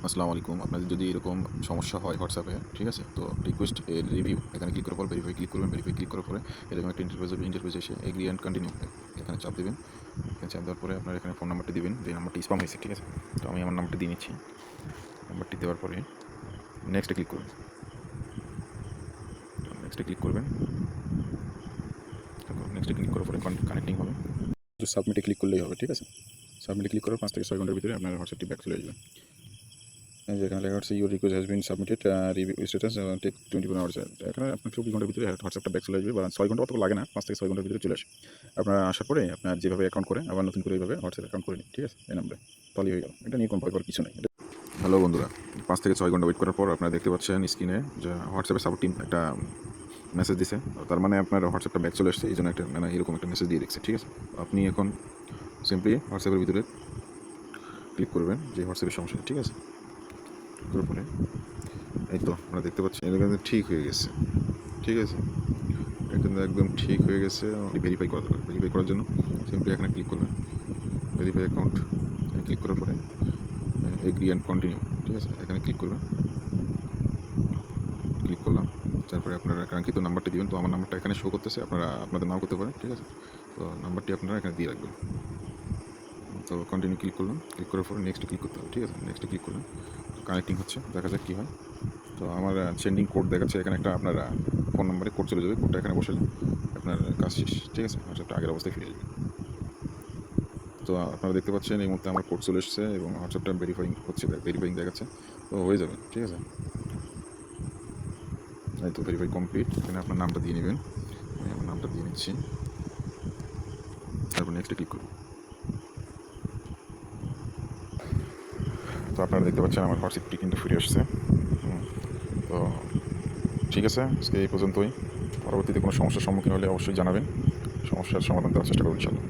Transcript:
আসসালামু আলাইকুম। আপনাদের যদি এরকম সমস্যা হয় হোয়াটসঅ্যাপে, ঠিক আছে? তো রিকোয়েস্ট এর রিভিউ এখানে ক্লিক করার পর ভেরিফাই ক্লিক করবেন। ভেরিফাই ক্লিক করার পরে এরকম একটা ইন্টারফেস হবে। ইন্টারফেসে এসে এগ্রি অ্যান্ড কন্টিনিউ এখানে চাপ দিবেন। এখানে চাপ দেওয়ার পরে আপনার এখানে ফোন নাম্বারটা দিবেন, যে নাম্বারটি স্পাম হয়েছে, ঠিক আছে? তো আমি আমার নাম্বারটি দিয়ে নিচ্ছি। নাম্বারটি দেওয়ার পরে নেক্সটে ক্লিক করবেন। নেক্সটে ক্লিক করবেন। নেক্সটে ক্লিক করার পরে কানেক্টিং হবে। সাবমিটে ক্লিক করলেই হবে, ঠিক আছে? সাবমিটে ক্লিক করার 5 থেকে 6 ঘন্টার ভিতরে আপনার হোয়াটসঅ্যাপটি ব্যাক চলে যাবে। যেখানে লেখা হচ্ছে your request has been submitted, review status take 24 hours. এখানে আপনার 24 ঘন্টার ভিতরে হোয়াটসঅ্যাপটা ব্যাক চলে আসবে, বা 6 ঘন্টা অত লাগে না, 5 থেকে 6 ঘন্টার ভিতরে চলে আসে। আপনার আসার পরে আপনার যেভাবে অ্যাকাউন্ট করে আবার নতুন করে এইভাবে হোয়াটসঅ্যাপ অ্যাকাউন্ট করে নিন, ঠিক আছে? এই নাম্বারে তাহলেই হয়ে গেল। এটা নিয়ে কোনো ভয় করার কিছু নেই। হ্যালো বন্ধুরা, 5 থেকে 6 ঘন্টা ওয়েট করার পর আপনারা দেখতে পাচ্ছেন স্ক্রিনে যে হোয়াটসঅ্যাপের সাপোর্ট টিম একটা মেসেজ দিছে। তার মানে আপনার হোয়াটসঅ্যাপটা ব্যাক চলে আসছে, এই জন্য একটা মানে এরকম একটা মেসেজ দিয়ে দেখছে, ঠিক আছে? আপনি এখন সিম্পলি হোয়াটসঅ্যাপের ভিতরে ক্লিক করবেন যে হোয়াটসঅ্যাপের সমস্যা, ঠিক আছে? করার পরে এই তো আপনারা দেখতে পাচ্ছেন এটা কিন্তু ঠিক হয়ে গেছে, ঠিক আছে? এটা কিন্তু একদম ঠিক হয়ে গেছে। ভেরিফাই করা দরকার। ভেরিফাই করার জন্য সিম্পলি এখানে ক্লিক করবেন, ভেরিফাই অ্যাকাউন্ট। ক্লিক করার পরে এগ্রি অ্যান্ড কন্টিনিউ, ঠিক আছে? এখানে ক্লিক করবেন। ক্লিক করলাম। তারপরে আপনারা কাঙ্ক্ষিত নাম্বারটা দিবেন। তো আমার নাম্বারটা এখানে শো করতেছে, আপনারা আপনাদের নাও করতে পারেন, ঠিক আছে? তো নাম্বারটি আপনারা এখানে দিয়ে রাখবেন। তো কন্টিনিউ ক্লিক করলাম। ক্লিক করার পরে নেক্সট ক্লিক করতে হবে, ঠিক আছে? নেক্সট ক্লিক করলাম। কানেক্টিং হচ্ছে, দেখা যাক কী হয়। তো আমার সেন্ডিং কোড দেখাচ্ছে এখানে, একটা আপনার ফোন নম্বরে কোড চলে যাবে। কোডটা এখানে বসালে আপনার কাজ শেষ, ঠিক আছে? হোয়াটসঅ্যাপটা আগের অবস্থায় ফিরে যাবে। তো আপনারা দেখতে পাচ্ছেন এই মুহূর্তে আমার কোড চলে এসেছে এবং হোয়াটসঅ্যাপটা ভেরিফাইং হচ্ছে, ভেরিফাইং দেখাচ্ছে। তো হয়ে যাবে, ঠিক আছে? এই তো ভেরিফাই কমপ্লিট। এখানে আপনার নামটা দিয়ে নেবেন। আমি আমার নামটা দিয়ে নিচ্ছি। তারপর নেক্সটে ক্লিক করব। তো আপনারা দেখতে পাচ্ছেন আমার হোয়াটসঅ্যাপটি কিন্তু ফিরে আসছে। তো ঠিক আছে, আজকে এই পর্যন্তই। পরবর্তীতে কোনো সমস্যার সম্মুখীন হলে অবশ্যই জানাবেন। সমস্যার সমাধান দেওয়ার চেষ্টা করব ইনশাআল্লাহ।